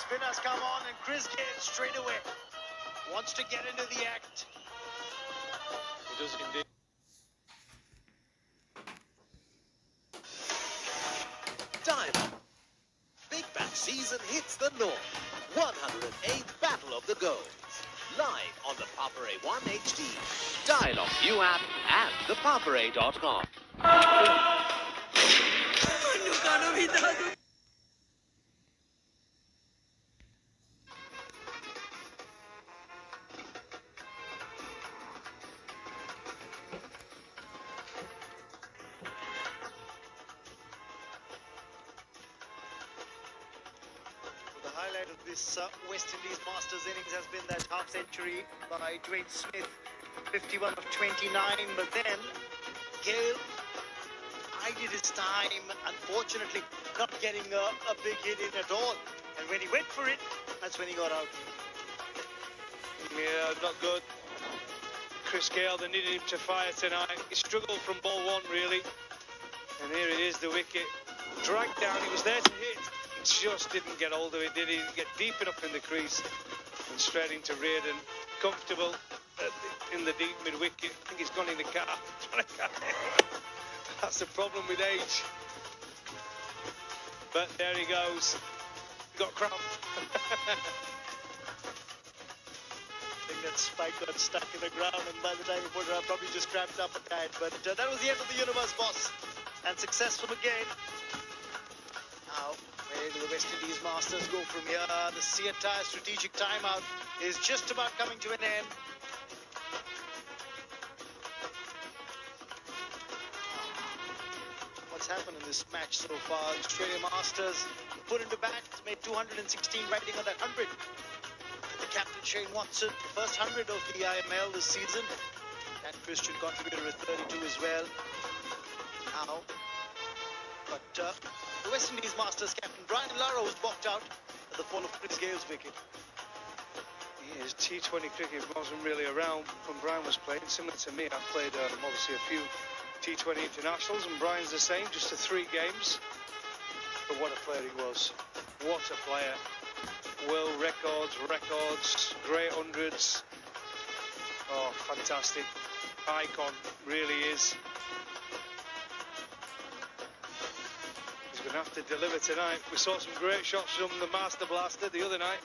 spinners come on, and Chris Gayle straight away wants to get into the act. He does indeed. Diamond. Big Bash season hits the north. 108th Battle of the Goals. Live on the Papare 1 HD. Dialog U app and thepapare.com. The highlight of this West Indies Masters innings has been that half century by Dwayne Smith, 51 of 29. But then Gayle bided his time, unfortunately not getting a big hit in at all. And when he went for it, that's when he got out. Yeah, not good. Chris Gayle, they needed him to fire tonight. He struggled from ball one, really. And here it is, the wicket. Dragged down, he was there to hit. He just didn't get hold of it, did he? Didn't get deep enough in the crease. And straight into Reardon. Comfortable in the deep mid-wicket. I think he's gone in the car. That's the problem with age. But there he goes. He got cramp. I think that spike got stuck in the ground, and by the time he put it up, probably just cramped up a tad. But that was the end of the universe, boss. And successful again. Now, where do the West Indies Masters go from here? The Seattle strategic timeout is just about coming to an end. What's happened in this match so far? The Australia Masters put into bat, made 216, riding on that 100. The captain Shane Watson, first 100 of the IML this season. And Christian contributed with 32 as well. Now, but the West Indies Masters captain Brian Lara was boxed out at the fall of Chris Gayle's wicket. His T20 cricket wasn't really around when Brian was playing. Similar to me, I've played obviously a few T20 internationals, and Brian's the same, just the 3 games. But what a player he was. What a player. World records, great hundreds. Oh, fantastic. Icon, really is. He's going to have to deliver tonight. We saw some great shots from the Master Blaster the other night.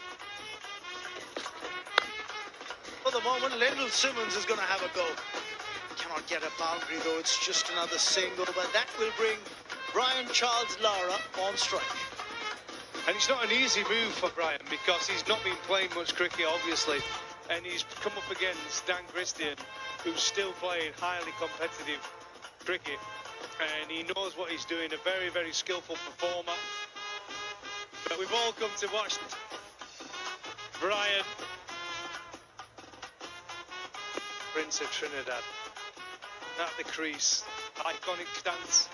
For the moment, Lendl Simmons is going to have a go. Cannot get a boundary though, it's just another single, but that will bring Brian Charles Lara on strike. And it's not an easy move for Brian because he's not been playing much cricket, obviously. And he's come up against Dan Christian, who's still playing highly competitive cricket. And he knows what he's doing, a very, very skillful performer. But we've all come to watch Brian, Prince of Trinidad, at the crease, iconic stance.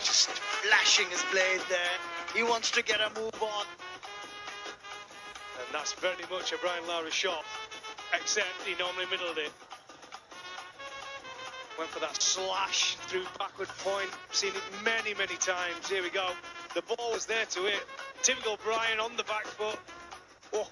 Just flashing his blade there. He wants to get a move on. And that's very much a Brian Lara shot, except he normally middled it. Went for that slash through backward point. Seen it many, many times. Here we go. The ball was there to hit. Typical Brian on the back foot. Oh.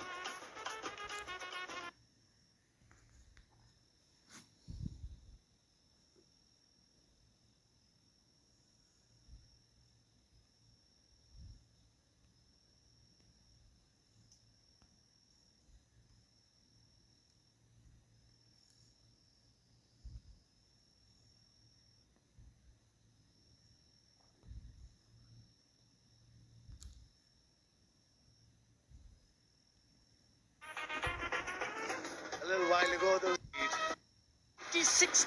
A little while ago, there was 56.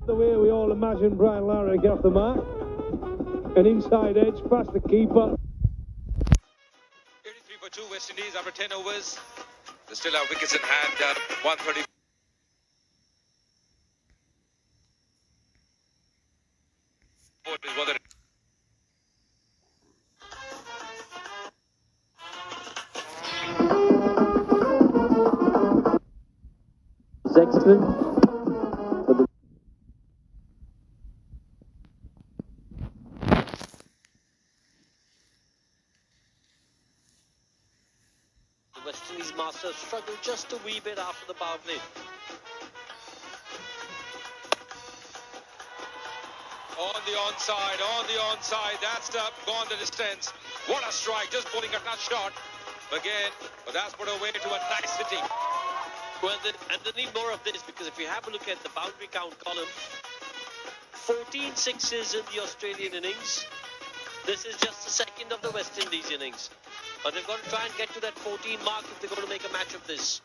The way we all imagine Brian Lara get off the mark. An inside edge past the keeper. 83 for 2 West Indies after 10 overs. They still have wickets in hand. 130. Is what Sexton. The West Indies Masters struggled just a wee bit after the power play. on the onside, that's gone the distance. What a strike, just bowling a touch shot again, but that's put away to a nice hitting. Well, and they need more of this, because if you have a look at the boundary count column, 14 sixes in the Australian innings. This is just the second of the West Indies innings. But they've got to try and get to that 14 mark if they're going to make a match of this.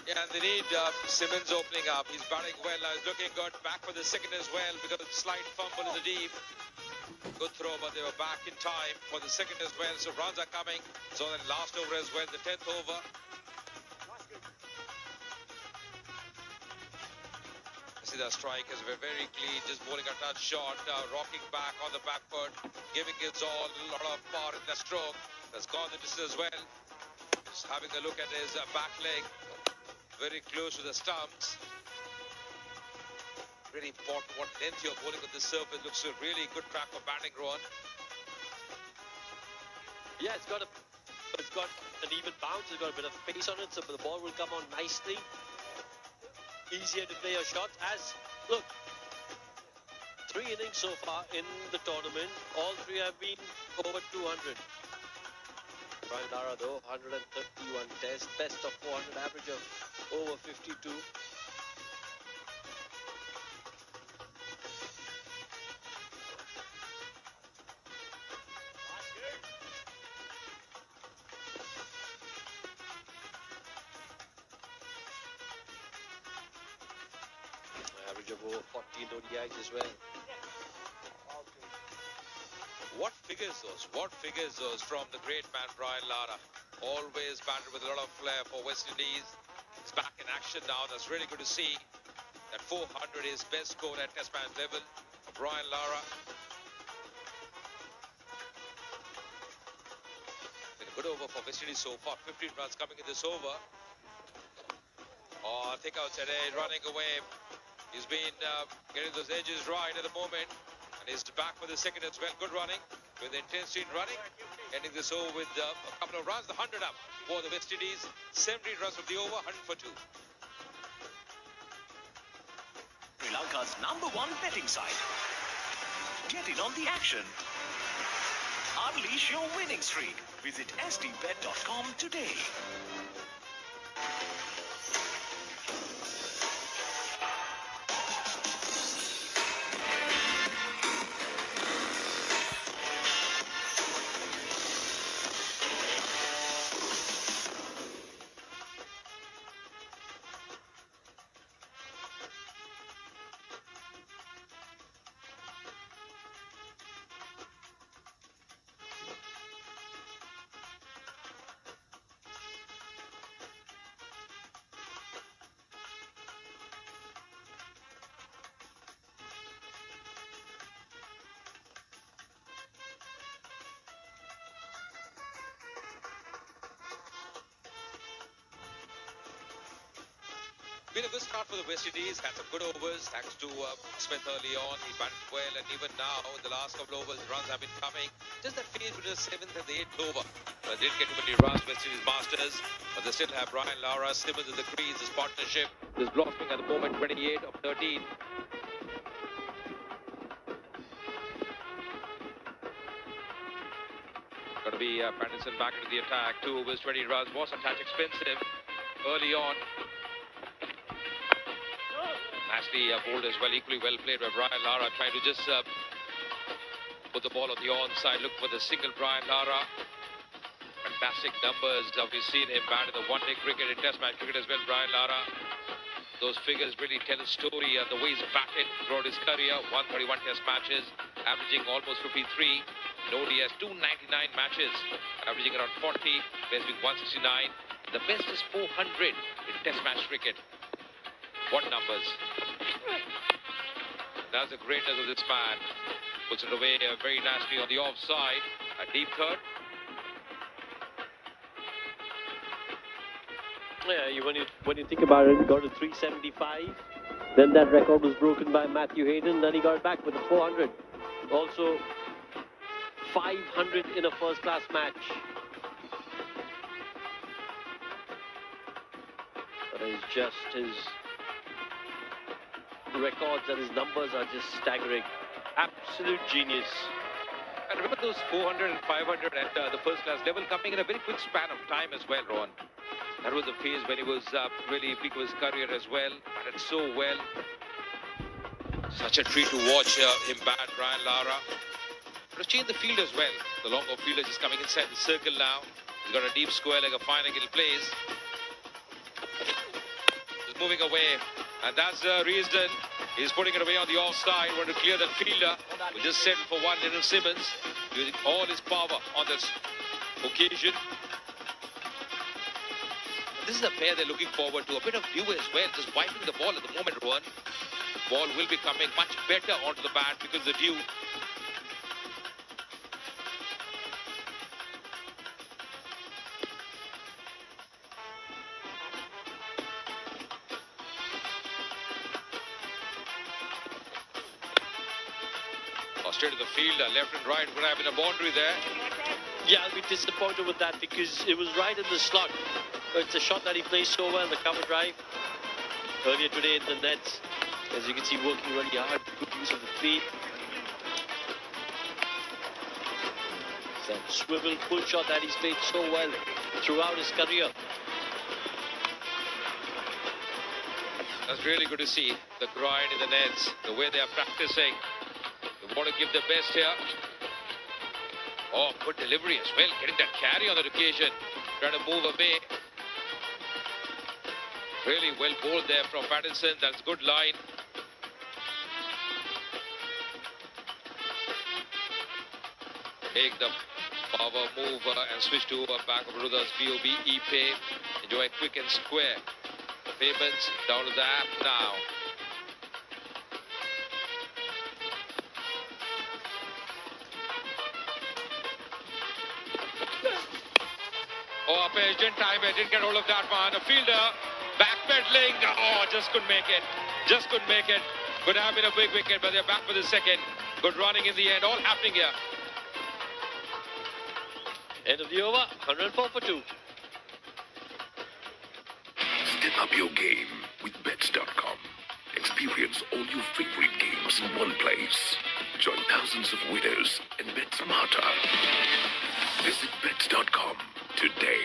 Yeah, and they need Simmons opening up. He's batting well now. He's looking good. Back for the second as well because of the slight fumble in the deep. Good throw, but they were back in time for the second as well. So runs are coming. So then last over as well, the 10th over. See that strike is very clean, just bowling a touch shot, rocking back on the back foot, giving his all, a lot of power in the stroke. That's gone the distance as well. Just having a look at his back leg, very close to the stumps. Really important what length you're bowling on this surface. Looks a really good track for batting, Rohan. Yeah, it's got an even bounce. It's got a bit of pace on it, so the ball will come on nicely. Easier to play your shot. As look, 3 innings so far in the tournament. All 3 have been over 200. Brian Lara though, 131 test, best of 400, average of over 52. Average of over 14 ODIs as well. What figures those from the great man Brian Lara. Always batted with a lot of flair for West Indies. He's back in action now. That's really good to see. That 400 is best score at Test match level for Brian Lara. Been a good over for West Indies so far. 15 runs coming in this over. Oh, thick outside edge, running away. He's been getting those edges right at the moment. And he's back for the second as well. Good running. With intensity in running. Ending this over with a couple of runs. The 100 up for the West Indies. 70 runs from the over. 100 for 2. Sri Lanka's #1 betting site. Get in on the action. Unleash your winning streak. Visit sdbet.com today. Been a good start for the West Indies. Had some good overs thanks to Smith early on. He batted well, and even now in the last couple of overs, runs have been coming. Just that phase between the 7th and the 8th over. But they didn't get too many runs, West Indies Masters. But they still have Brian Lara, Simmons in the crease. This partnership is blossoming at the moment. 28 of 13. Going to be Pattinson back into the attack. 2 overs, 20 runs. Was a touch expensive early on. Nicely bowled as well, equally well played by Brian Lara, trying to just put the ball on the onside. Look for the single Brian Lara. Fantastic numbers. We've seen him bat in the one-day cricket, in Test match cricket as well, Brian Lara. Those figures really tell a story. The way he's batted throughout his career, 131 test matches, averaging almost 53. In ODS, 299 matches, averaging around 40, best being 169. The best is 400 in test match cricket. What numbers? That's the greatness of this man. Puts it away very nicely on the offside. A deep third. Yeah, when you think about it, he got a 375. Then that record was broken by Matthew Hayden. Then he got it back with a 400. Also, 500 in a first-class match. That is just his records and his numbers are just staggering. Absolute genius. And remember those 400 and 500 at the first-class level coming in a very quick span of time as well, Ron. That was the phase when he was really peak of his career as well. Batted so well. Such a treat to watch him bat, Brian Lara. But to change the field as well. The longer fielder is coming inside the circle now. He's got a deep square like a fine angle plays. He's moving away. And that's the reason he's putting it away on the offside. Want to clear the fielder. We just settled for one, Lyndon Simmons. Using all his power on this occasion. This is a pair they're looking forward to. A bit of view as well. Just wiping the ball at the moment, Rohan. Ball will be coming much better onto the bat because of the dew. Straight to the field, left and right. Would have been a boundary there. Yeah, I'll be disappointed with that because it was right in the slot. It's a shot that he plays so well, the cover drive. Earlier today in the nets, as you can see, working really hard. Good use of the feet. It's that swivel pull shot that he's played so well throughout his career. That's really good to see. The grind in the nets, the way they are practicing. They want to give their best here. Oh, good delivery as well. Getting that carry on that occasion. Trying to move away. Really well bowled there from Pattinson. That's good line. Take the power move and switch to back of Rudha's BOB E-Pay. Enjoy quick and square. Payments down to the app now. Oh, Page didn't time it, didn't get hold of that one. The fielder backpedaling. Oh, just couldn't make it. Just couldn't make it. Could have been a big wicket, but they're back for the second. Good running in the end. All happening here. End of the over, 104 for 2. Step up your game with Bets.com. Experience all your favorite games in one place. Join thousands of winners and bet smarter. Visit Bets.com today.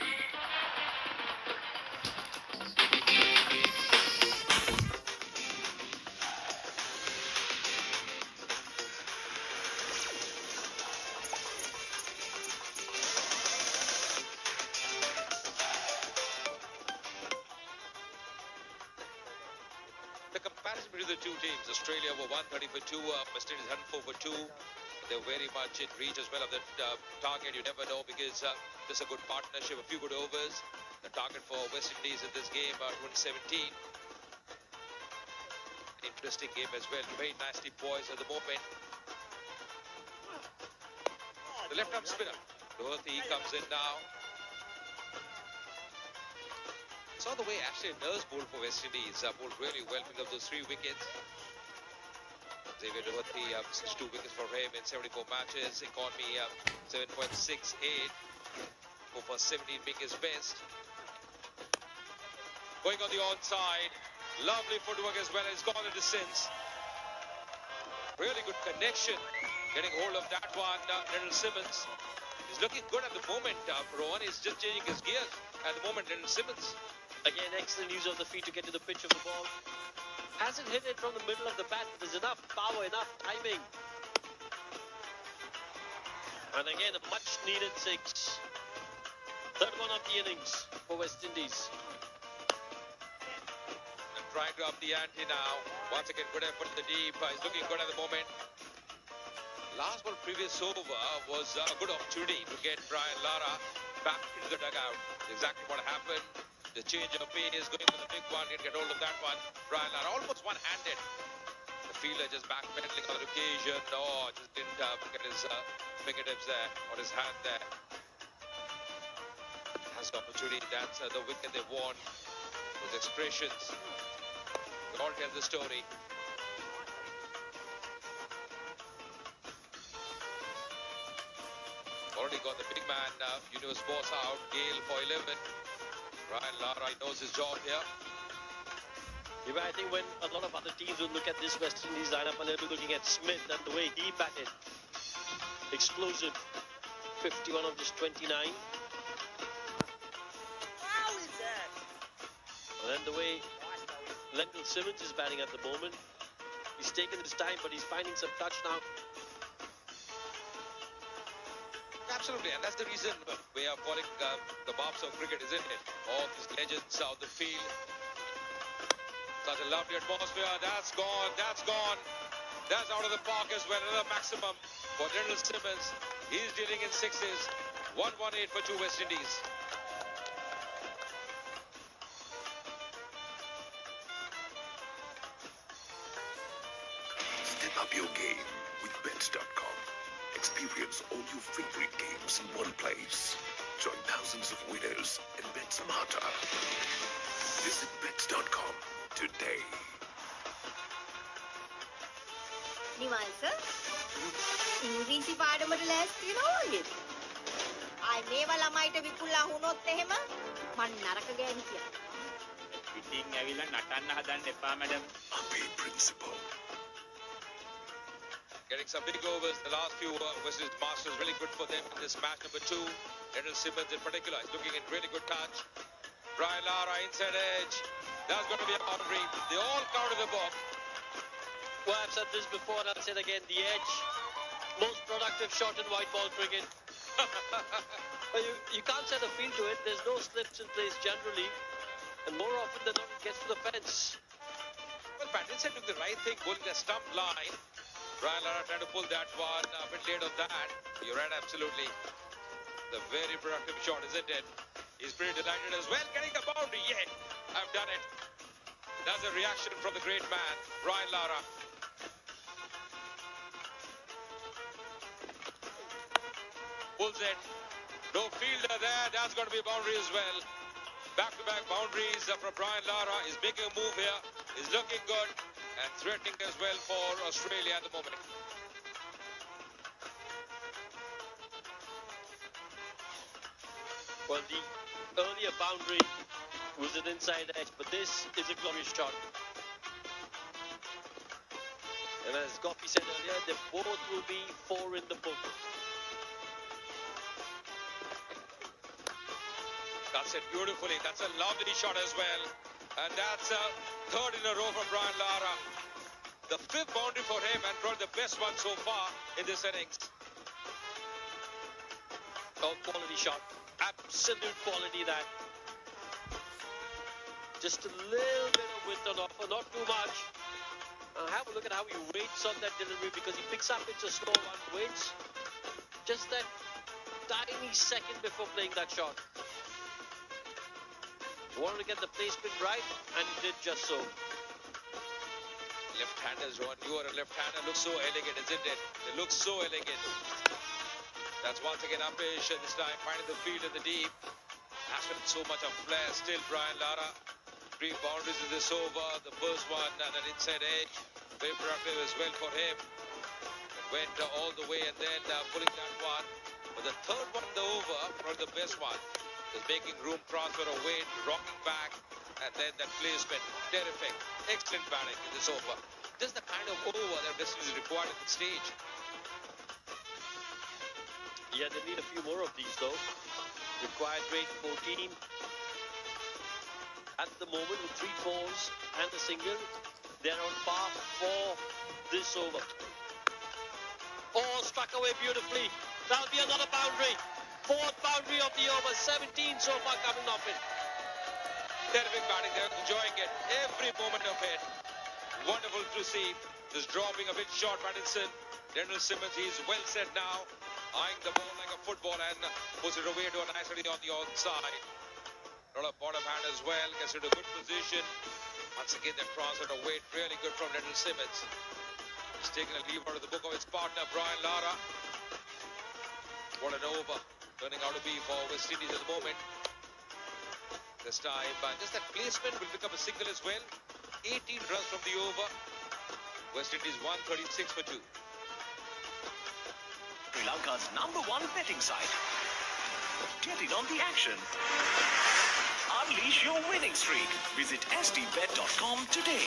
The comparison between the two teams, Australia were 130 for 2, West Indies 104 for 2. They're very much in reach as well of that target. You never know because there's a good partnership, a few good overs. The target for West Indies in this game, 2017. Interesting game as well. Very nicely poised at the moment. The left-arm spinner, Doherty comes in now. Saw the way Ashley Nurse bowled for West Indies. Bowled really well, picked up those 3 wickets. Xavier Doherty, 62 wickets for him in 74 matches. Economy 7.68. For 17 being his best. Going on the onside. Lovely footwork as well. It's gone the distance. Really good connection. Getting hold of that one, Lyndon Simmons. He's looking good at the moment. Rohan is just changing his gears at the moment, Lyndon Simmons. Again, excellent use of the feet to get to the pitch of the ball. Hasn't hit it from the middle of the bat. There's enough power, enough timing. And again, a much needed 6. Third one of the innings for West Indies. trying to up the ante now. Once again, good effort in the deep. He's looking good at the moment. Last ball, previous over was a good opportunity to get Brian Lara back into the dugout. Exactly what happened. The change of pace, going for the big one, didn't get hold of that one. Brian Lara almost one-handed. The fielder just backpedaling on the occasion. Oh, just didn't get his fingertips there, or his hand there. Has the opportunity. That's the wicket they won. Those expressions. They all tell the story. Already got the big man, Universe Boss out. Gale for 11. Brian Lara knows his job here. Yeah, I think when a lot of other teams would look at this West Indies lineup and they'll be looking at Smith and the way he batted. Explosive. 51 of just 29. How is that? And then the way Lendl Simmons is batting at the moment. He's taken his time, but he's finding some touch now. Absolutely, and that's the reason we are calling the Bobs of cricket, isn't it? All these legends out the field. Such a lovely atmosphere. That's gone. That's gone. That's out of the park as well. Another maximum for Lendl Simmons. He's dealing in sixes. 118 for 2 West Indies. Step up your game with Bets.com. Experience all your favorite games in one place. Join thousands of winners and bet smarter. Visit Bets.com today. නිවල්ස ඉංග්‍රීසි පාඩමට ලෑස්ති වෙනවා වගේද? ආයි මේවා ළමයිට විකුණලා වුණොත් එහෙම මං නරක ගෑණි කියලා. ඉතින් ඇවිල්ලා නටන්න හදන්න එපා madam. Happy principle. Getting some big overs. The last few West Indies Masters really good for them in this match number 2. Lendl Simmons in particular is looking in really good touch. Brian Lara inside edge. That's going to be a boundary. They all counted the ball. Well, I've said this before and I'll say it again. The edge, most productive shot in white ball cricket. But you can't set a field to it. There's no slips in place generally. And more often than not, it gets to the fence. Well, Pattinson took the right thing, bowling the stump line. Brian Lara trying to pull that one a bit late on that. You're right, absolutely. The very productive shot, isn't it? He's pretty delighted as well. Getting the boundary. Yeah, I've done it. That's a reaction from the great man, Brian Lara. Pulls it. No fielder there. That's going to be a boundary as well. Back-to-back boundaries from Brian Lara. He's making a move here. He's looking good and threatening as well for Australia at the moment. Well, the earlier boundary was an inside edge, but this is a glorious shot. And as Gopi said earlier, they both will be 4 in the book. That's it beautifully. That's a lovely shot as well. And that's a third in a row for Brian Lara. The 5th boundary for him and probably the best one so far in this innings. Oh, quality shot. Absolute quality that. Just a little bit of width on offer, not too much. Have a look at how he waits on that delivery because he picks up it's a slow one, waits just that tiny second before playing that shot. Wanted to get the placement right, and he did just so. Left-handers, Ron. You are a left-hander. Looks so elegant, isn't it? They look so elegant. That's once again Upish this time, finding the field in the deep. Has been so much of flair. Still, Brian Lara. 3 boundaries in this over. The first one and an inside edge. Very productive as well for him. Went all the way and then pulling that one. But the third one in the over, probably the best one. Is making room, transfer of weight, rocking back, and then that placement. Terrific. Excellent batting in this over. This is the kind of over that West Indies is required at this stage. Yeah, they need a few more of these though. Required rate 14. At the moment with 3 fours and a single, they're on par for this over. Oh, struck away beautifully. That'll be another boundary. 4th boundary of the over. 17 so far coming off it. Terrific batting there, enjoying it. Every moment of it. Wonderful to see. This dropping a bit short, Pattinson. Lendl Simmons, he's well set now. Eyeing the ball like a football and puts it away to a nicely on the outside. Not a bottom hand as well. Gets into a good position. Once again, the cross at a weight. Really good from Lendl Simmons. He's taking a leave out of the book of his partner, Brian Lara. What an over. Turning out to be for West Indies at the moment. This time, just that placement will become a single as well. 18 runs from the over. West Indies 136 for 2. Sri Lanka's #1 betting site. Get in on the action. Unleash your winning streak. Visit stbet.com today.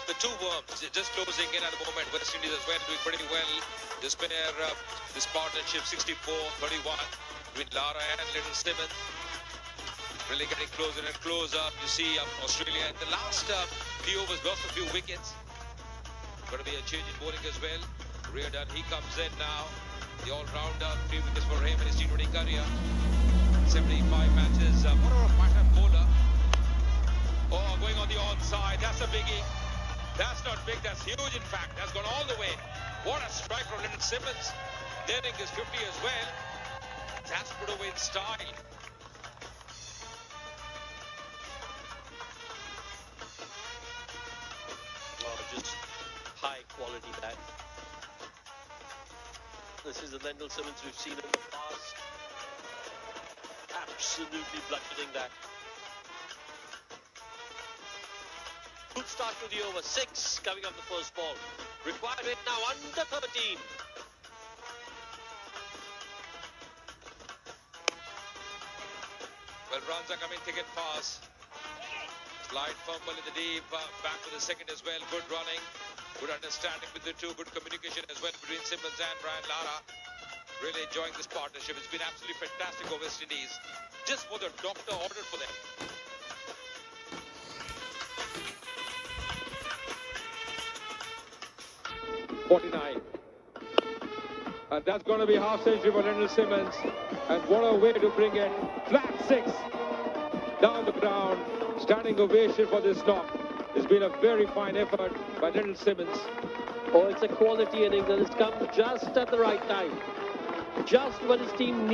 The two worms just closing in at the moment. West Indies as well doing pretty well. This pair, this partnership 64-31 between Lara and Lendl Simmons. Really getting closer and closer. You see Australia in the last few overs lost a few wickets. Going to be a change in bowling as well. Reardon, he comes in now. The all-rounder, 3 wickets for him in his T20 career. 75 matches. What a pattern bowler. Oh, going on the onside. That's a biggie. That's not big, that's huge in fact. That's gone all the way. What a strike from Lendl Simmons. Netting is 50 as well. That's put away in style. Oh, just high quality bat. This is the Lendl Simmons we've seen in the past. Absolutely bludgeoning that. Good start to the over. 6 coming up the first ball. Required rate now under 13. Well, runs are coming thick and fast. Slight fumble in the deep. Back to the second as well. Good running. Good understanding with the two. Good communication as well between Simmons and Brian Lara. Really enjoying this partnership. It's been absolutely fantastic for West Indies. Just what the doctor ordered for them. 49. And that's going to be half century for Lendl Simmons. And what a way to bring it. Flat 6 down the ground. Standing ovation for this knock. It's been a very fine effort by Lendl Simmons. Oh, it's a quality innings and it's come just at the right time. Just when his team needs